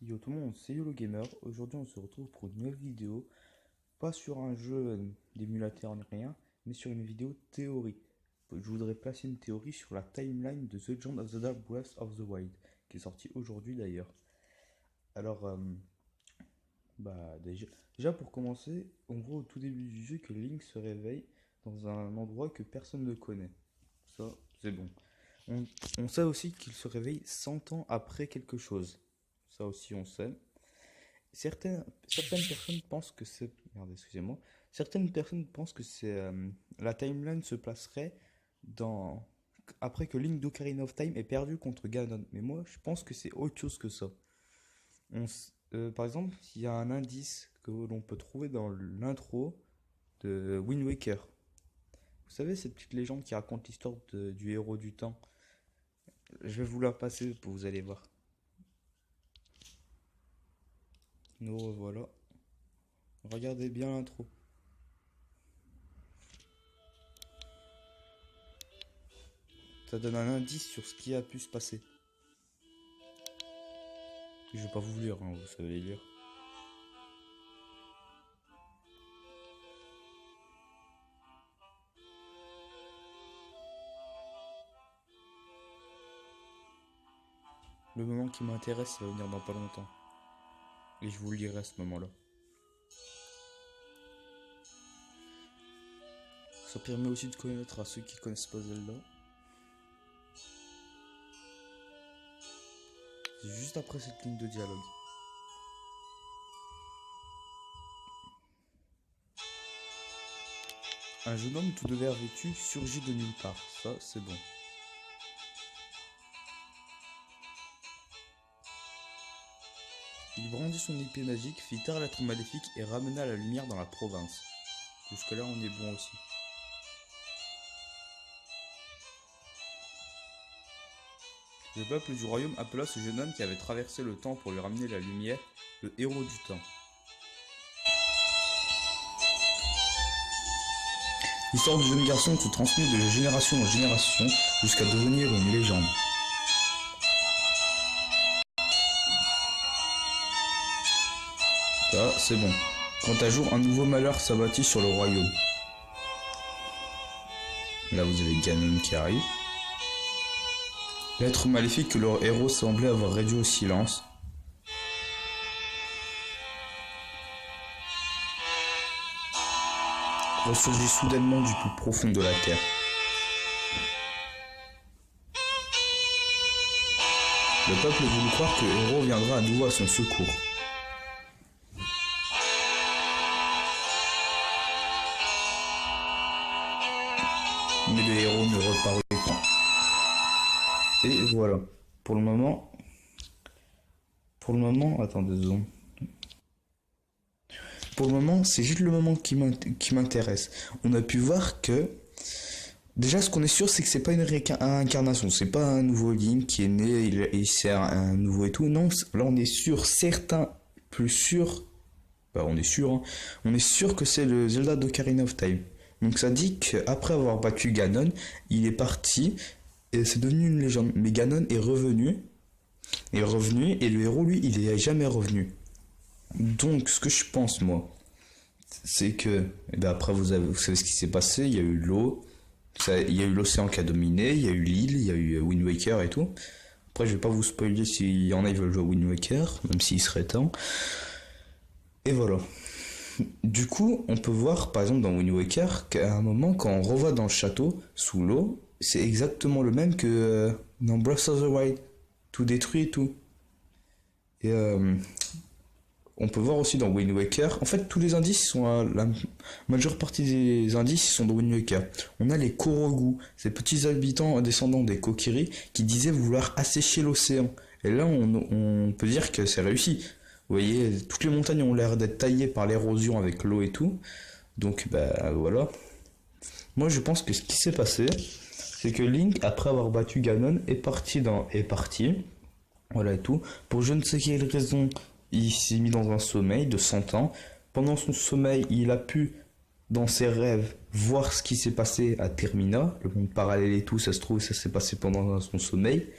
Yo tout le monde, c'est YOLO Gamer. Aujourd'hui on se retrouve pour une nouvelle vidéo, pas sur un jeu d'émulateur ni rien, mais sur une vidéo théorie. Je voudrais placer une théorie sur la timeline de The Legend of Zelda Breath of the Wild, qui est sorti aujourd'hui d'ailleurs. Alors, déjà pour commencer, on voit au tout début du jeu que Link se réveille dans un endroit que personne ne connaît. Ça, c'est bon. On, on sait aussi qu'il se réveille 100 ans après quelque chose. Ça aussi on sait. Certaines personnes pensent que c'est... Merde, excusez-moi. Certaines personnes pensent que c'est... la timeline se placerait dans... après que Link d'Ocarina of Time est perdu contre Ganon. Mais moi, je pense que c'est autre chose que ça. Par exemple, il y a un indice que l'on peut trouver dans l'intro de Wind Waker. Vous savez, cette petite légende qui raconte l'histoire du héros du temps. Je vais vous la passer, vous allez voir. Nous revoilà. Regardez bien l'intro. Ça donne un indice sur ce qui a pu se passer. Je vais pas vous lire, hein, vous savez lire. Le moment qui m'intéresse, ça va venir dans pas longtemps. Et je vous le lirai à ce moment-là. Ça permet aussi de connaître à ceux qui connaissent pas Zelda. C'est juste après cette ligne de dialogue. Un jeune homme tout de vert vêtu surgit de nulle part. Ça, c'est bon. Il brandit son épée magique, fit taire l'être maléfique et ramena la lumière dans la province. Jusque là on est bon aussi. Le peuple du royaume appela ce jeune homme qui avait traversé le temps pour lui ramener la lumière, le héros du temps. L'histoire du jeune garçon se transmet de génération en génération jusqu'à devenir une légende. Ça, c'est bon. Quant à jour, un nouveau malheur s'abattit sur le royaume. Là, vous avez Ganon qui arrive. L'être maléfique que leur héros semblait avoir réduit au silence. Ressurgit soudainement du plus profond de la terre. Le peuple voulut croire que le héros viendra à nouveau à son secours. Mais le héros ne reparut pas. Et voilà. Pour le moment, attendez 2 secondes. Pour le moment, c'est juste le moment qui m'intéresse. On a pu voir que, déjà, ce qu'on est sûr, c'est que c'est pas une réincarnation. C'est pas un nouveau Link qui est né, et c'est un nouveau et tout. Non, là, on est sûr, certain, plus sûr. Bah, on est sûr, hein. On est sûr que c'est le Zelda d'Ocarina of Time. Donc ça dit qu'après avoir battu Ganon, il est parti et c'est devenu une légende. Mais Ganon est revenu et le héros, lui, il est jamais revenu. Donc ce que je pense, moi, c'est que après vous savez ce qui s'est passé. Il y a eu l'eau, il y a eu l'océan qui a dominé, il y a eu l'île, il y a eu Wind Waker et tout. Après je vais pas vous spoiler s'il y en a qui veulent jouer à Wind Waker, même s'il serait temps. Et voilà. Du coup, on peut voir par exemple dans Wind Waker qu'à un moment, quand on revoit dans le château, sous l'eau, c'est exactement le même que dans Breath of the Wild. Tout détruit et tout. Et on peut voir aussi dans Wind Waker, en fait tous les indices sont la majeure partie des indices sont dans Wind Waker. On a les Korogu, ces petits habitants descendants des Kokiri qui disaient vouloir assécher l'océan. Et là on peut dire que c'est réussi. Vous voyez, toutes les montagnes ont l'air d'être taillées par l'érosion avec l'eau et tout. Donc voilà. Moi je pense que ce qui s'est passé, c'est que Link, après avoir battu Ganon, est parti. Voilà et tout. Pour je ne sais quelle raison, il s'est mis dans un sommeil de 100 ans. Pendant son sommeil, il a pu, dans ses rêves, voir ce qui s'est passé à Termina, le monde parallèle et tout, ça se trouve, ça s'est passé pendant son sommeil.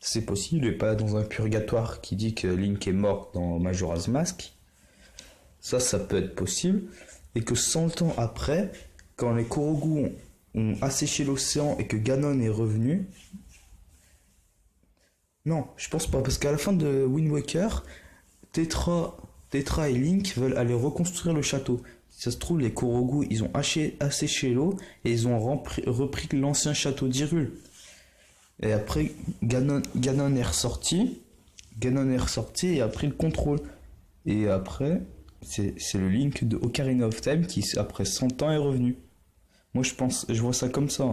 C'est possible, et pas dans un purgatoire qui dit que Link est mort dans Majora's Mask. Ça peut être possible. Et que 100 ans après, quand les Korogu ont asséché l'océan et que Ganon est revenu... Non, je pense pas, parce qu'à la fin de Wind Waker, Tetra et Link veulent aller reconstruire le château. Si ça se trouve, les Korogu, ils ont asséché l'eau et ils ont repris l'ancien château d'Hyrule. Et après, Ganon est ressorti. Et a pris le contrôle. Et après, c'est le Link de Ocarina of Time qui, après 100 ans, est revenu. Moi, je vois ça comme ça.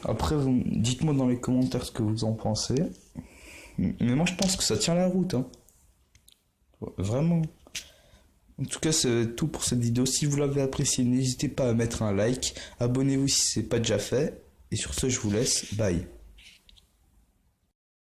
Après dites-moi dans les commentaires ce que vous en pensez. Mais moi, je pense que ça tient la route. Hein. Vraiment. En tout cas, c'est tout pour cette vidéo. Si vous l'avez apprécié, n'hésitez pas à mettre un like. Abonnez-vous si ce n'est pas déjà fait. Et sur ce, je vous laisse. Bye.